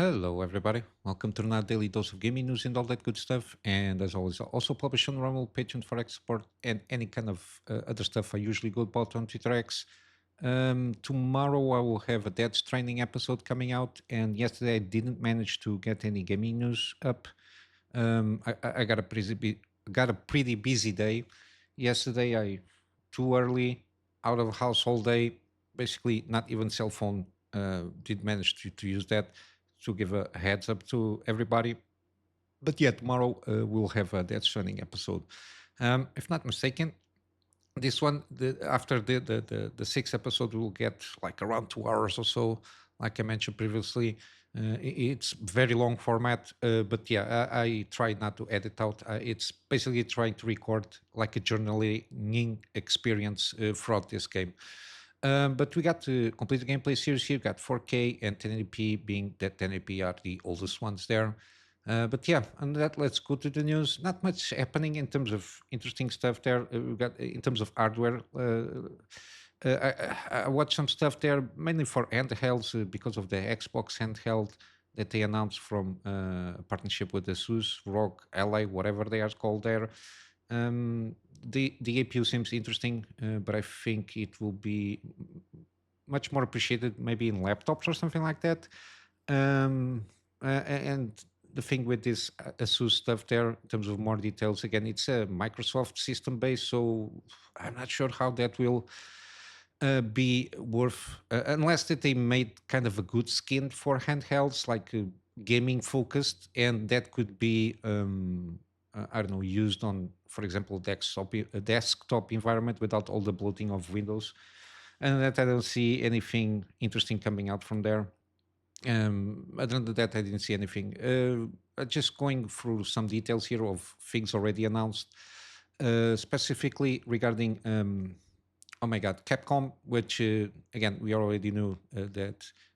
Hello, everybody. Welcome to another daily dose of gaming news and all that good stuff. And as always, I also publish on Rumble, Patreon for X support, and any kind of other stuff I usually go about on Twitter X. Tomorrow I will have a Dead Stranding episode coming out, and yesterday I didn't manage to get any gaming news up. I got a pretty busy day. Yesterday I too early out of house all day. Basically, not even cell phone did manage to use that to give a heads up to everybody. But yeah, tomorrow we'll have a Death Stranding episode. If not mistaken, this one after the sixth episode we'll get like around 2 hours or so, like I mentioned previously. It's very long format, but yeah, I try not to edit out. It's basically trying to record like a journaling experience throughout this game. But we got to complete the gameplay series here. We got 4K and 1080p, being that 1080p are the oldest ones there. But yeah, and that let's go to the news. Not much happening in terms of interesting stuff there. We got in terms of hardware. I watched some stuff there mainly for handhelds because of the Xbox handheld that they announced from a partnership with the ASUS ROG Ally, whatever they are called there. The APU seems interesting, but I think it will be much more appreciated maybe in laptops or something like that. And the thing with this ASUS stuff there, in terms of more details, again, it's a Microsoft system base, so I'm not sure how that will be worth, unless that they made kind of a good skin for handhelds, like gaming focused, and that could be, I don't know, used on, for example, a desktop environment without all the bloating of Windows. And that I don't see anything interesting coming out from there. Other than that, I didn't see anything. Just going through some details here of things already announced, specifically regarding, oh my God, Capcom, which again we already knew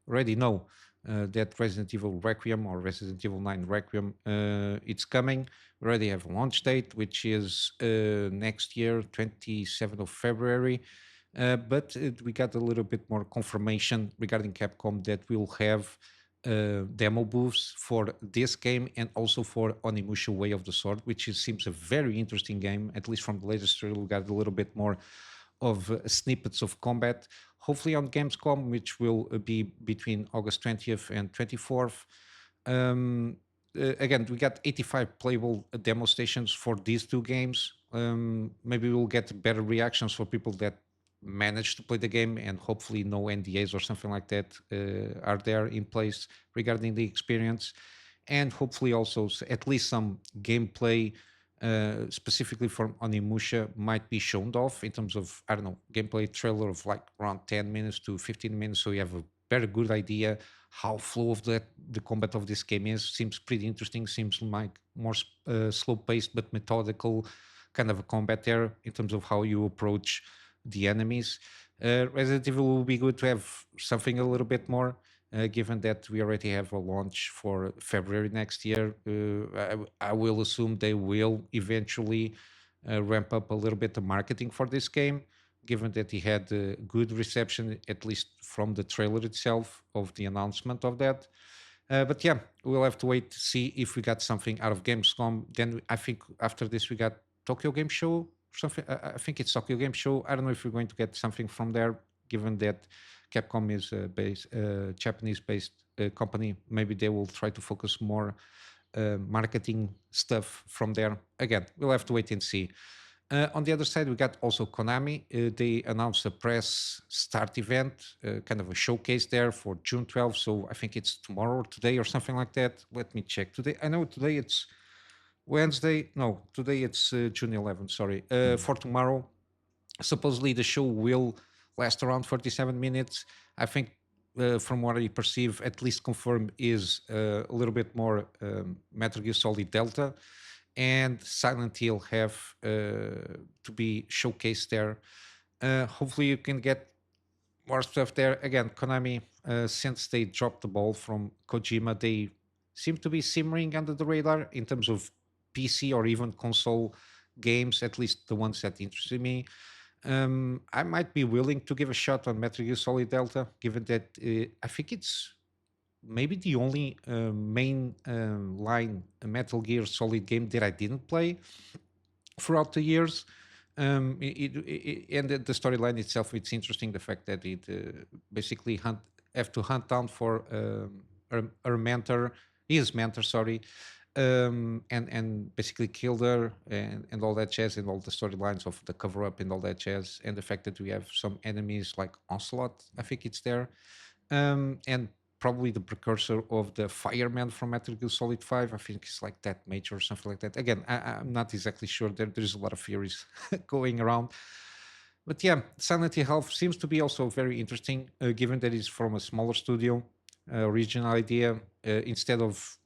already know that Resident Evil Requiem or Resident Evil 9 Requiem, it's coming. We already have a launch date, which is next year, 27th of February. But we got a little bit more confirmation regarding Capcom that we'll have demo booths for this game and also for Onimusha Way of the Sword, which seems a very interesting game. At least from the latest trailer, we got a little bit more of snippets of combat. Hopefully on Gamescom, which will be between August 20th and 24th. Again, we got 85 playable demo stations for these two games. Maybe we'll get better reactions for people that manage to play the game, and hopefully no NDAs or something like that are there in place regarding the experience. And hopefully also at least some gameplay specifically from Onimusha might be shown off in terms of, I don't know, gameplay trailer of like around 10 minutes to 15 minutes, so you have a very good idea how flow of the combat of this game is. Seems pretty interesting. Seems like more slow paced but methodical kind of a combat there in terms of how you approach the enemies. Resident Evil will be good to have something a little bit more, given that we already have a launch for February next year. I will assume they will eventually ramp up a little bit the marketing for this game, given that he had good reception, at least from the trailer itself of the announcement of that. But yeah, we'll have to wait to see if we got something out of Gamescom. Then I think after this we got Tokyo Game Show. Something I think it's Tokyo Game Show. I don't know if we're going to get something from there, given that Capcom is a Japanese-based company. Maybe they will try to focus more marketing stuff from there. Again, we'll have to wait and see. On the other side, we got also Konami. They announced a press start event, kind of a showcase there for June 12th. So I think it's tomorrow or today or something like that. Let me check. Today, I know today it's Wednesday. No, today it's June 11th. Sorry. For tomorrow, supposedly the show will last around 47 minutes. I think, from what I perceive, at least confirmed, is a little bit more Metal Gear Solid Delta and Silent Hill have to be showcased there. Hopefully, you can get more stuff there. Again, Konami, since they dropped the ball from Kojima, they seem to be simmering under the radar in terms of PC or even console games, at least the ones that interested me. I might be willing to give a shot on Metal Gear Solid Delta, given that I think it's maybe the only main line Metal Gear Solid game that I didn't play throughout the years. And the storyline itself, it's interesting. The fact that it basically have to hunt down for her mentor, his mentor, sorry, and basically killed her and all that jazz and all the storylines of the cover up and all that jazz and the fact that we have some enemies like Onslaught, I think it's there, and probably the precursor of the fireman from Metal Gear Solid 5. I think it's like that major or something like that. Again, I'm not exactly sure. There's a lot of theories going around. But yeah, Silent Hill Health seems to be also very interesting, given that it's from a smaller studio, original idea. Instead of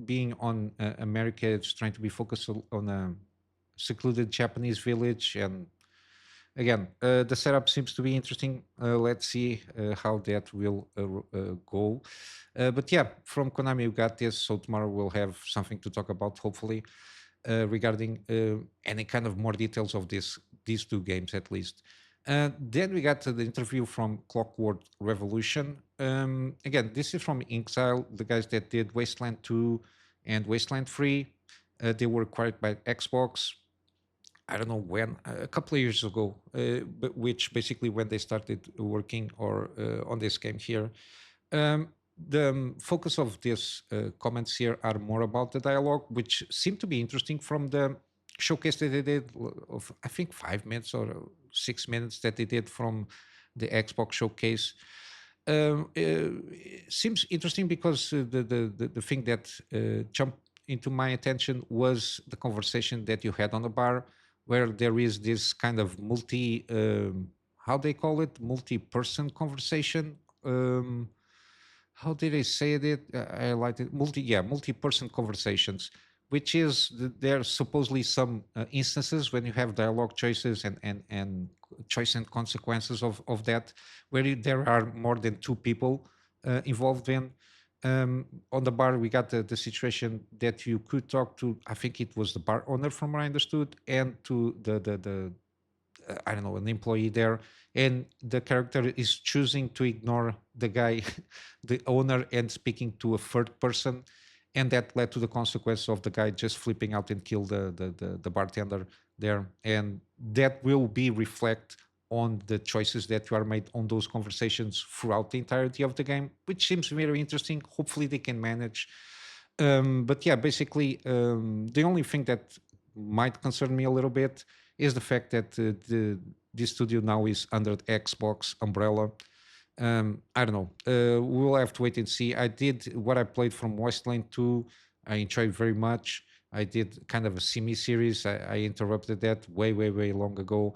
being on America, it's trying to be focused on a secluded Japanese village. And again, the setup seems to be interesting. Let's see how that will go. But yeah, from Konami, we got this. So tomorrow we'll have something to talk about, hopefully, regarding any kind of more details of these two games at least. Then we got the interview from Clockwork Revolution. Again, this is from Inxile, the guys that did Wasteland 2 and Wasteland 3. They were acquired by Xbox. I don't know when, a couple of years ago, but which basically when they started working or on this game here. Um, the focus of these comments here are more about the dialogue, which seemed to be interesting from the showcase that they did of I think 5 minutes or 6 minutes that they did from the Xbox showcase. Seems interesting because the thing that jumped into my attention was the conversation that you had on the bar, where there is this kind of how they call it, multi-person conversation. How did I say it? I liked it. Multi-person conversations, which is there are supposedly some instances when you have dialogue choices and choice and consequences of that, where there are more than two people involved in. On the bar, we got the situation that you could talk to. I think it was the bar owner, from what I understood, and to the I don't know, an employee there, and the character is choosing to ignore the guy, the owner, and speaking to a third person, and that led to the consequence of the guy just flipping out and kill the bartender there, and that will be reflect on the choices that you are made on those conversations throughout the entirety of the game, which seems very interesting. Hopefully, they can manage. But yeah, basically, the only thing that might concern me a little bit is the fact that this studio now is under the Xbox umbrella. I don't know. We'll have to wait and see. I did what I played from Wasteland 2. I enjoyed very much. I did kind of a semi series. I interrupted that way, way, way long ago.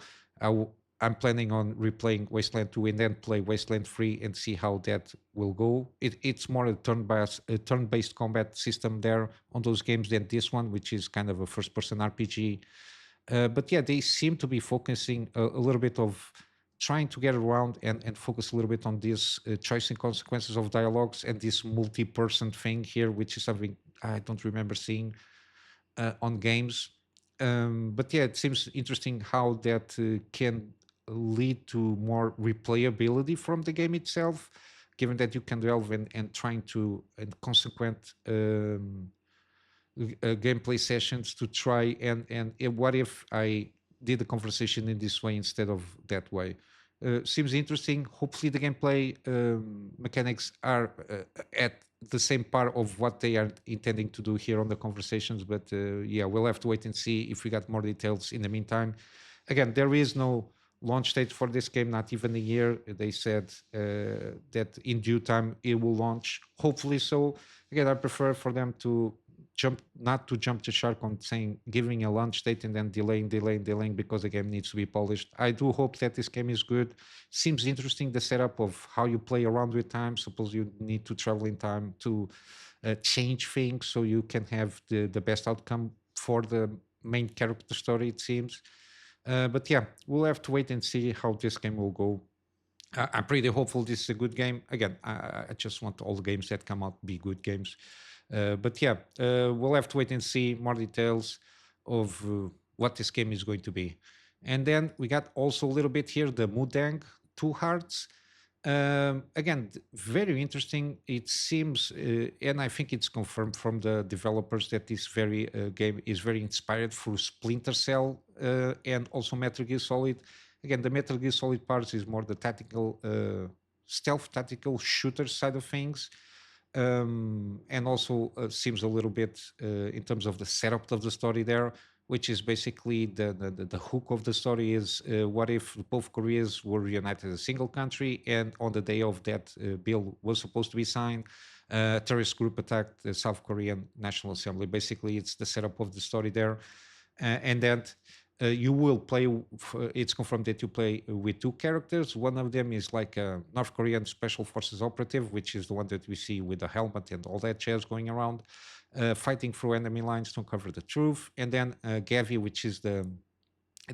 I'm planning on replaying Wasteland 2 and then play Wasteland 3 and see how that will go. It's more a turn-based combat system there on those games than this one, which is kind of a first-person RPG. But yeah, they seem to be focusing a little bit of trying to get around and focus a little bit on this choice and consequences of dialogues and this multi-person thing here, which is something I don't remember seeing on games. But yeah, it seems interesting how that can lead to more replayability from the game itself, given that you can delve and trying to and consequent gameplay sessions to try and what if I did the conversation in this way instead of that way. Seems interesting. Hopefully, the gameplay mechanics are at the same par of what they are intending to do here on the conversations. But yeah, we'll have to wait and see if we got more details in the meantime. Again, there is no launch date for this game, not even a year. They said that in due time it will launch. Hopefully so. Again, I prefer for them to not to jump the shark on saying giving a launch date and then delaying because the game needs to be polished. I do hope that this game is good. Seems interesting, the setup of how you play around with time. Suppose you need to travel in time to change things so you can have the best outcome for the main character story, it seems. But yeah, we'll have to wait and see how this game will go. I'm pretty hopeful this is a good game. Again, I just want all the games that come out be good games. But yeah, we'll have to wait and see more details of what this game is going to be. And then we got also a little bit here the Mudang Two Hearts. Again, very interesting. It seems, and I think it's confirmed from the developers that this very game is very inspired for Splinter Cell and also Metal Gear Solid. Again, the Metal Gear Solid parts is more the tactical, stealth tactical shooter side of things, and also seems a little bit in terms of the setup of the story there, which is basically the hook of the story is what if both Koreas were reunited as a single country, and on the day of that bill was supposed to be signed, a terrorist group attacked the South Korean National Assembly. Basically, it's the setup of the story there, and that you will play. It's confirmed that you play with two characters. One of them is like a North Korean Special Forces operative, which is the one that we see with the helmet and all that jazz going around, fighting through enemy lines to uncover the truth. And then Gavi, which is the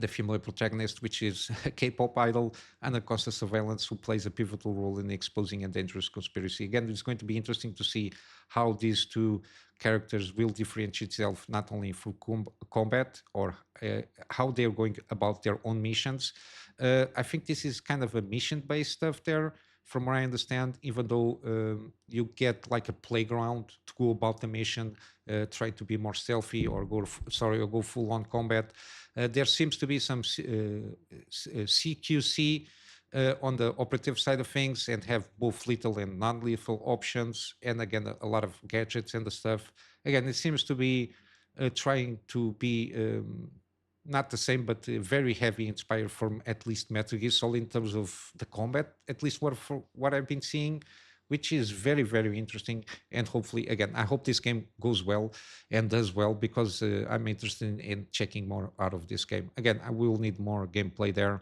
female protagonist, which is a K-pop idol under constant surveillance, who plays a pivotal role in exposing a dangerous conspiracy. Again, it's going to be interesting to see how these two characters will differentiate itself not only through combat or how they're going about their own missions. I think this is kind of a mission-based stuff there, from what I understand. Even though you get like a playground to go about the mission, try to be more stealthy or or go full on combat. There seems to be some CQC on the operative side of things, and have both lethal and non-lethal options, and again a lot of gadgets and the stuff. Again, it seems to be trying to be not the same, but very heavy inspired from at least Metal Gear Solid in terms of the combat, at least for what I've been seeing, which is very, very interesting. And hopefully, again, I hope this game goes well and does well, because I'm interested in checking more out of this game. Again, I will need more gameplay there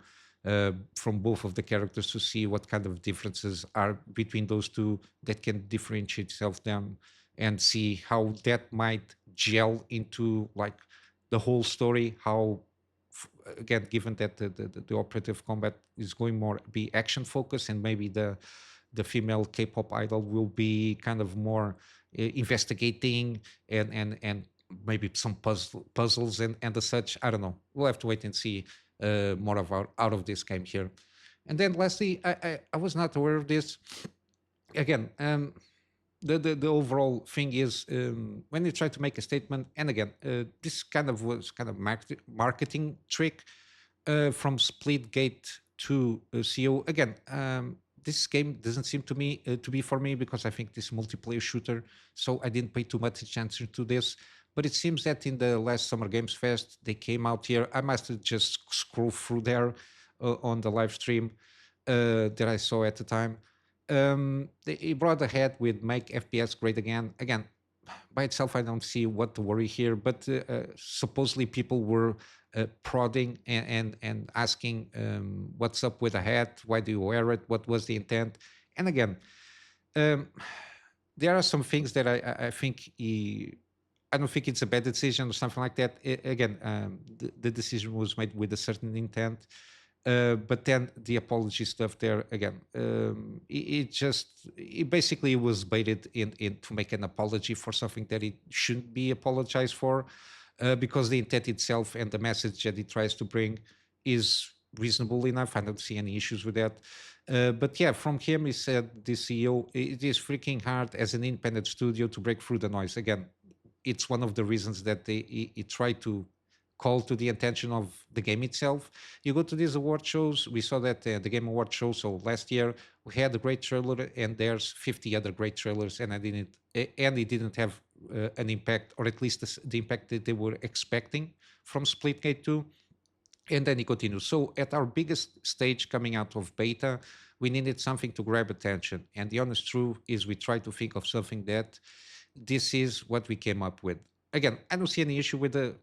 from both of the characters to see what kind of differences are between those two that can differentiate itself them, and see how that might gel into like the whole story. How again, given that the operative combat is going more be action focused, and maybe the female K-pop idol will be kind of more investigating and maybe some puzzles and the such. I don't know. We'll have to wait and see more of out of this game here. And then lastly, I was not aware of this. Again, the overall thing is, when you try to make a statement, and again, this kind of was kind of marketing trick from Splitgate to CO. Again, this game doesn't seem to me to be for me, because I think this multiplayer shooter, so I didn't pay too much attention to this. But it seems that in the last Summer Games Fest, they came out here. I must have just scrolled through there on the live stream that I saw at the time. He brought ahead with make FPS great again. Again, by itself, I don't see what to worry here. But supposedly people were prodding and asking, "What's up with the hat? Why do you wear it? What was the intent?" And again, um, there are some things that I think I don't think it's a bad decision or something like that. Again, the decision was made with a certain intent, but then the apology stuff there again, it basically was baited in to make an apology for something that it shouldn't be apologized for, because the intent itself and the message that it tries to bring is reasonable enough. I don't see any issues with that. But yeah, from him, he said, the CEO, it is freaking hard as an independent studio to break through the noise. Again, it's one of the reasons that he tried to call to the attention of the game itself. You go to these award shows, we saw that the Game Award show, so last year we had a great trailer, and there's 50 other great trailers, and it didn't have an impact, or at least the impact that they were expecting from Splitgate 2. And then he continues. So at our biggest stage coming out of beta, we needed something to grab attention. And the honest truth is we tried to think of something that this is what we came up with. Again, I don't see any issue with the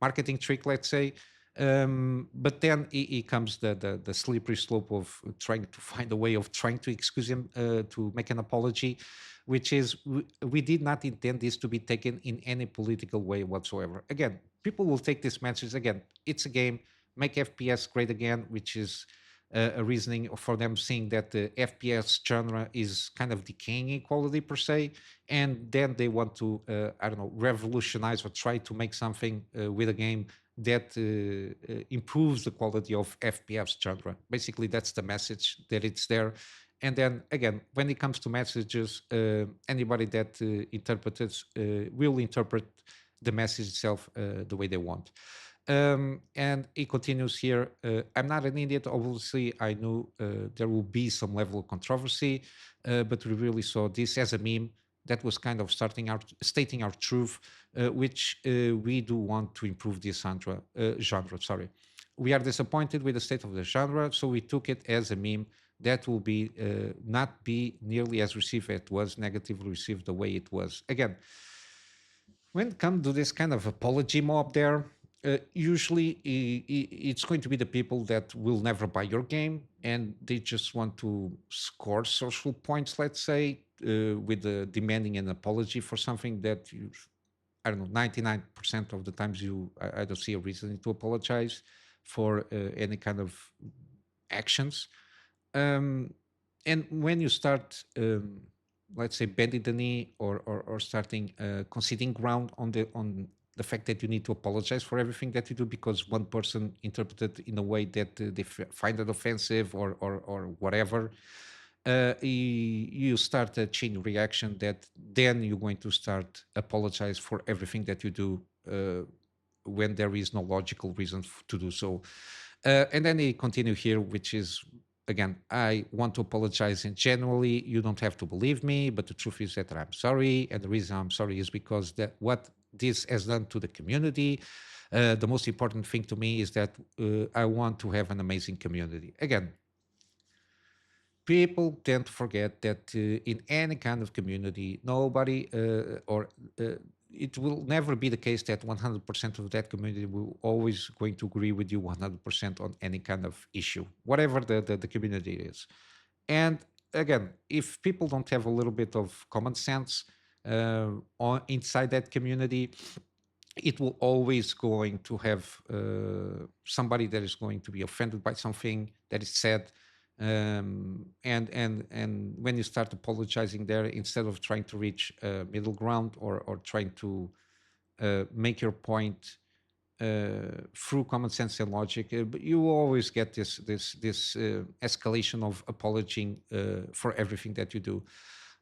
marketing trick, let's say. But then it comes the slippery slope of trying to find a way of trying to excuse him, to make an apology, which is we did not intend this to be taken in any political way whatsoever. Again, people will take this message. Again, it's a game, make FPS great again, which is a reasoning for them seeing that the FPS genre is kind of decaying in quality per se, and then they want to I don't know, revolutionize or try to make something with a game that improves the quality of FPS genre. Basically, that's the message that it's there. And then again, when it comes to messages, anybody that interprets will interpret the message itself the way they want. And he continues here. I'm not an idiot. Obviously, I knew there will be some level of controversy, but we really saw this as a meme that was kind of stating our truth, which we do want to improve this genre. Sorry, we are disappointed with the state of the genre, so we took it as a meme that will be not be nearly as received as it was, negatively received the way it was. Again, when it comes to this kind of apology mob there, usually it's going to be the people that will never buy your game and they just want to score social points, let's say, with demanding an apology for something that you, I don't know, 99% of the times I don't see a reason to apologize for any kind of actions. um, and when you start, let's say, bending the knee or starting conceding ground on the fact that you need to apologize for everything that you do because one person interpreted in a way that they find it offensive or whatever, you start a chain reaction that then you're going to start apologize for everything that you do when there is no logical reason to do so. And then he continue here, which is again, I want to apologize and genuinely, you don't have to believe me, but the truth is that I'm sorry. And the reason I'm sorry is because that what this has done to the community. The most important thing to me is that I want to have an amazing community. Again, people tend to forget that in any kind of community, nobody or it will never be the case that 100% of that community will always going to agree with you 100% on any kind of issue, whatever the community is. And again, if people don't have a little bit of common sense inside that community, it will always going to have somebody that is going to be offended by something that is said, and when you start apologizing there instead of trying to reach a middle ground or trying to make your point through common sense and logic, but you will always get this escalation of apologizing for everything that you do.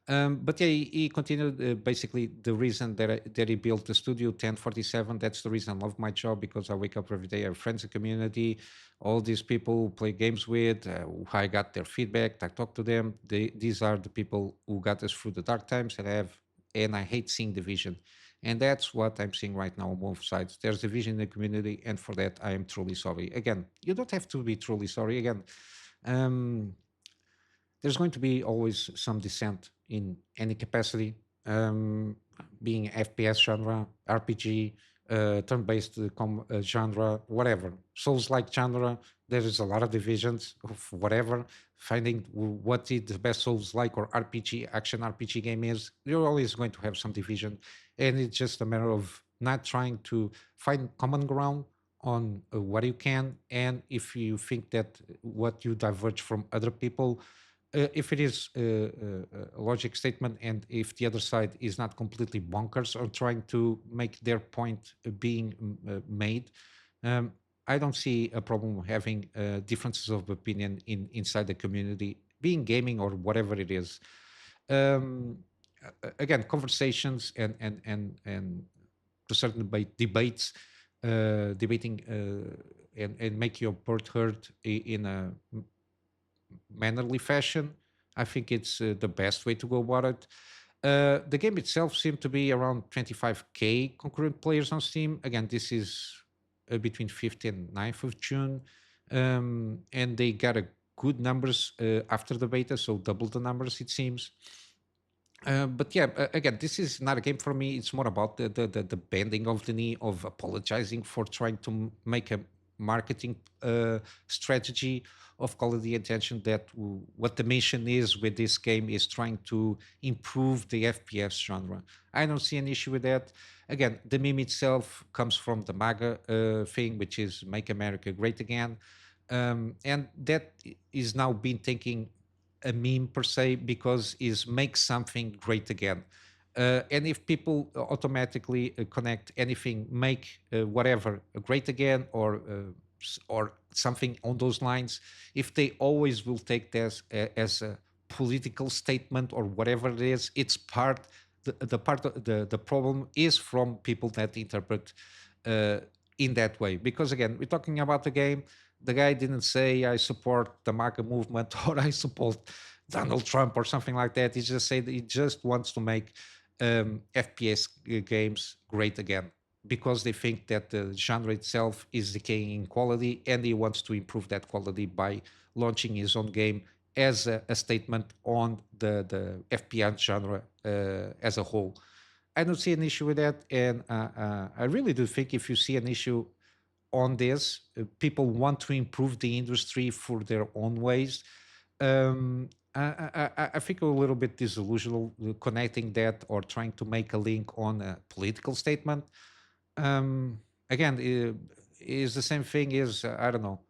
But yeah, he continued basically the reason that he built the studio 1047. That's the reason I love my job because I wake up every day, I have friends and community, all these people who play games with, I got their feedback, I talk to them. These are the people who got us through the dark times, and I hate seeing division. And that's what I'm seeing right now on both sides. There's division in the community, and for that, I am truly sorry. Again, you don't have to be truly sorry. Again, um, there's going to be always some dissent in any capacity, being FPS genre, RPG, turn-based genre, whatever. Souls-like genre, there is a lot of divisions of whatever. Finding what is the best Souls-like or RPG, action RPG game is, you're always going to have some division. And it's just a matter of not trying to find common ground on what you can. And if you think that what you diverge from other people, if it is a logic statement and if the other side is not completely bonkers or trying to make their point being made, um, I don't see a problem having differences of opinion inside the community, being gaming or whatever it is. Um, Again, conversations and to certain debates, debating and make your part heard in a mannerly fashion. I think it's the best way to go about it. The game itself seemed to be around 25K concurrent players on Steam. Again, this is between 5th and 9th of June. And they got a good numbers after the beta, so double the numbers it seems. But yeah, again, this is not a game for me. It's more about the bending of the knee, of apologizing for trying to make a marketing strategy of calling the attention that what the mission is with this game is trying to improve the FPS genre. I don't see an issue with that. Again, the meme itself comes from the MAGA thing, which is Make America Great Again. And that is now being taken a meme per se because is make something great again. And if people automatically connect anything, make whatever great again, or something on those lines, if they always will take this as a political statement or whatever it is, it's part the part of the problem is from people that interpret uh, in that way. Because again, we're talking about the game. The guy didn't say I support the MAGA movement or I support Donald Trump or something like that. He just said he just wants to make FPS games great again because they think that the genre itself is decaying in quality and he wants to improve that quality by launching his own game as a statement on the FPS genre as a whole. I don't see an issue with that, and I really do think if you see an issue on this, people want to improve the industry for their own ways. I think a little bit disillusional connecting that or trying to make a link on a political statement. Again, is the same thing as I don't know,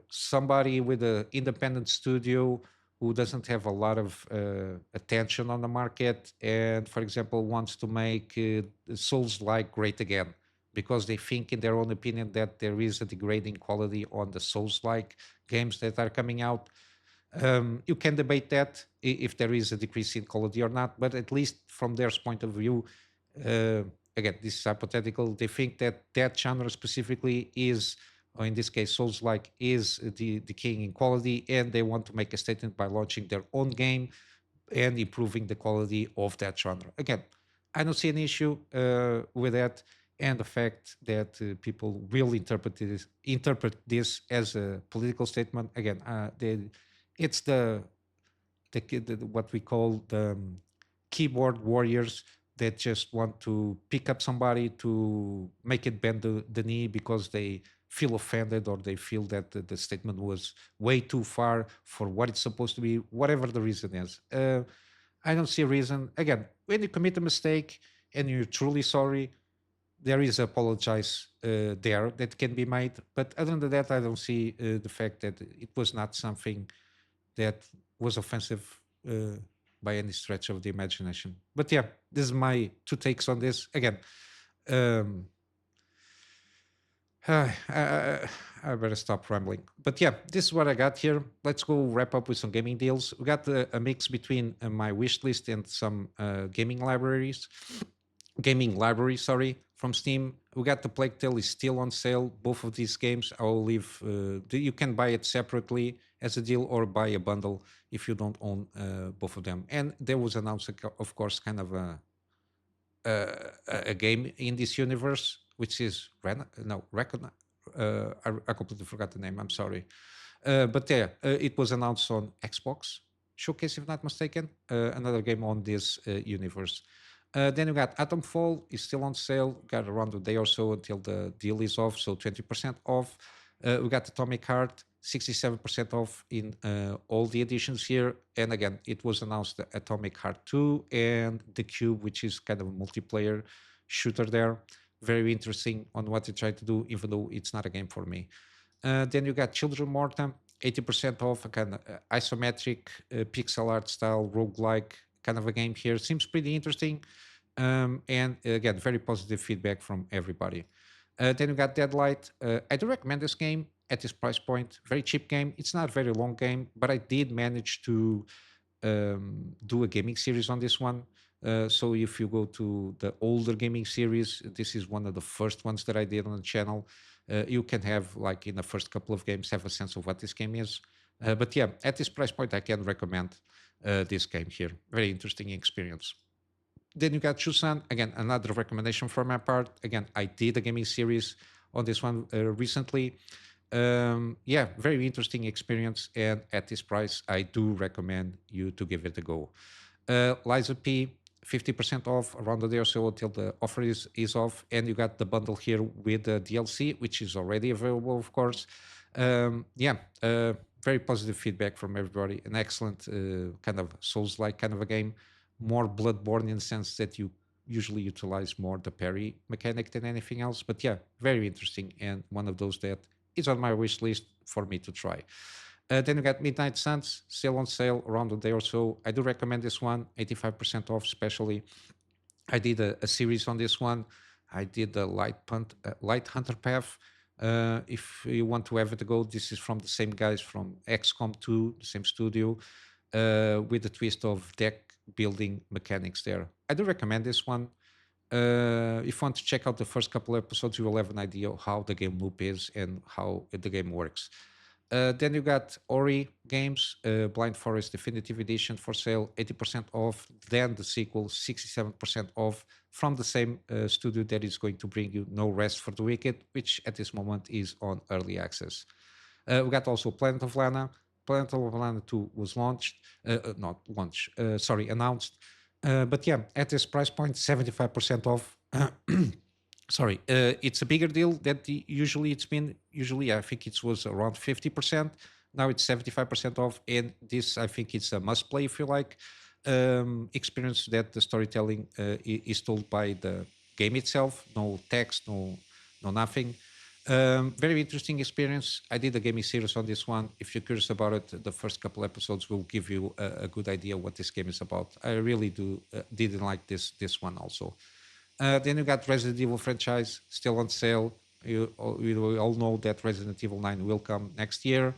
somebody with an independent studio who doesn't have a lot of attention on the market and for example wants to make souls like great again because they think in their own opinion that there is a degrading quality on the souls like games that are coming out. You can debate that if there is a decrease in quality or not, but at least from their point of view, uh, again, this is hypothetical. They think that that genre specifically is, or in this case, Souls like, is the king in quality, and they want to make a statement by launching their own game and improving the quality of that genre. Again, I don't see an issue with that, and the fact that people will interpret this as a political statement. Again, it's what we call the keyboard warriors that just want to pick up somebody to make it bend the knee because they feel offended or they feel that the statement was way too far for what it's supposed to be, whatever the reason is. I don't see a reason. Again, when you commit a mistake and you're truly sorry, there is apologize there that can be made. But other than that, I don't see the fact that it was not something that was offensive by any stretch of the imagination. But yeah, this is my two takes on this. Again, um, I better stop rambling. But yeah, this is what I got here. Let's go wrap up with some gaming deals. We got a mix between my wish list and some gaming library, sorry, from Steam. We got the Plague Tale is still on sale. Both of these games, I will leave. You can buy it separately as a deal or buy a bundle if you don't own both of them. And there was announced, of course, kind of a game in this universe, which is Recon. I completely forgot the name. I'm sorry, but yeah, it was announced on Xbox Showcase, if not mistaken. Another game on this universe. Then you got Atomfall is still on sale. Got around a day or so until the deal is off, so 20% off. We got Atomic Heart, 67% off in all the editions here. And again, it was announced the Atomic Heart 2 and the Cube, which is kind of a multiplayer shooter there. Very interesting on what they try to do, even though it's not a game for me. Then you got Children Morta, 80% off, a kind of isometric pixel art style roguelike kind of a game here. Seems pretty interesting. And again, very positive feedback from everybody. Then you got Deadlight. I do recommend this game at this price point. Very cheap game. It's not a very long game, but I did manage to do a gaming series on this one. So if you go to the older gaming series, this is one of the first ones that I did on the channel. You can have, like in the first couple of games, have a sense of what this game is. But yeah, at this price point, I can recommend this game here. Very interesting experience. Then you got Jusant, again, another recommendation from my part. Again, I did a gaming series on this one recently. Yeah, very interesting experience. And at this price, I do recommend you to give it a go. Liza P, 50% off around the day or so until the offer is off. And you got the bundle here with the DLC, which is already available, of course. Yeah, very positive feedback from everybody. An excellent kind of Souls-like kind of a game. More Bloodborne in the sense that you usually utilize more the parry mechanic than anything else. But yeah, very interesting and one of those that is on my wish list for me to try. Then you got Midnight Suns, still on sale around a day or so. I do recommend this one, 85% off, especially. I did a series on this one. I did the Light Hunter Path. If you want to have it to go, this is from the same guys from XCOM 2, the same studio, with a twist of deck building mechanics there. I do recommend this one. If you want to check out the first couple episodes, you will have an idea of how the game loop is and how the game works. Then you got Ori games, Blind Forest Definitive Edition for sale, 80% off. Then the sequel, 67% off from the same studio that is going to bring you No Rest for the Wicked, which at this moment is on early access. We got also Planet of Lana. Planet of Lana 2 was launched, not launched, sorry, announced. But yeah, at this price point, 75% off. Sorry, it's a bigger deal that usually it's been. Usually, I think it was around 50%. Now it's 75% off, and this I think it's a must play if you like. Experience that the storytelling is told by the game itself, no text, no nothing. Very interesting experience. I did a gaming series on this one. If you're curious about it, the first couple episodes will give you a good idea what this game is about. I really do didn't like this one also. Then you got Resident Evil franchise still on sale. You all know that Resident Evil 9 will come next year.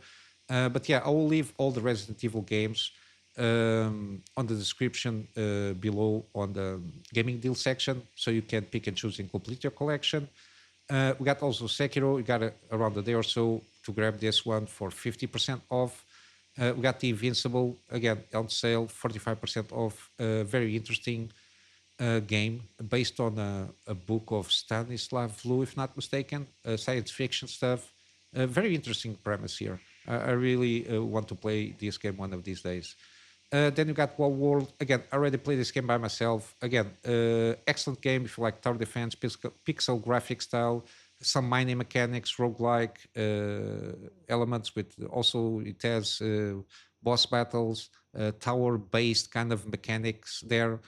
But yeah, I will leave all the Resident Evil games on the description below on the gaming deal section, so you can pick and choose and complete your collection. We got also Sekiro. We got around a day or so to grab this one for 50% off. We got the Invincible again on sale, 45% off. Very interesting game based on a book of Stanislav Lou, if not mistaken, science fiction stuff. Very interesting premise here. I really want to play this game one of these days. Then you got Wall World. Again, I already played this game by myself. Again, excellent game if you like tower defense, pixel graphic style, some mining mechanics, roguelike elements with also it has boss battles, tower-based kind of mechanics there.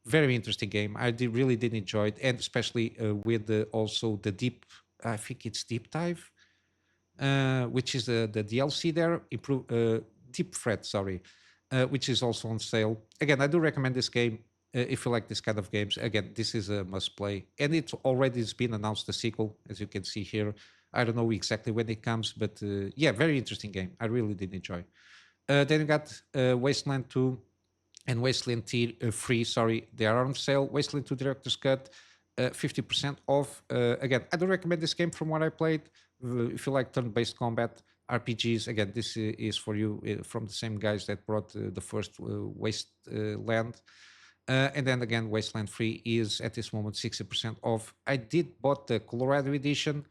Very interesting game. Really did enjoy it, and especially with also the deep. I think it's Deep Dive, which is the DLC there. Deep Threat, sorry, which is also on sale. Again, I do recommend this game if you like this kind of games. Again, this is a must play, and it already has been announced the sequel, as you can see here. I don't know exactly when it comes, but yeah, very interesting game. I really did enjoy. Then you got Wasteland 2 and Wasteland 3, sorry, they are on sale. Wasteland 2 Director's Cut, 50% off. Again, I do recommend this game from what I played. If you like turn-based combat, RPGs, again, this is for you from the same guys that brought the first Wasteland. And then again, Wasteland 3 is at this moment 60% off. I did bought the Colorado edition,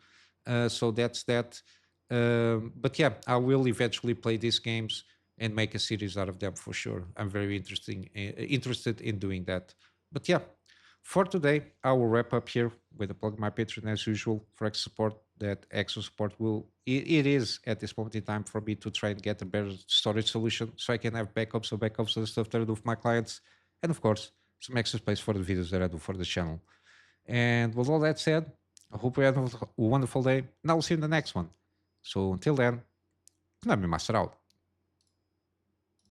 so that's that. But yeah, I will eventually play these games and make a series out of them for sure. I'm very interested in doing that. But yeah, for today, I will wrap up here with a plug my Patreon as usual for extra support. That extra support it is at this moment in time for me to try and get a better storage solution so I can have backups of the stuff that I do for my clients. And of course, some extra space for the videos that I do for the channel. And with all that said, I hope you have a wonderful day and I'll see you in the next one. So until then, Konami Master out.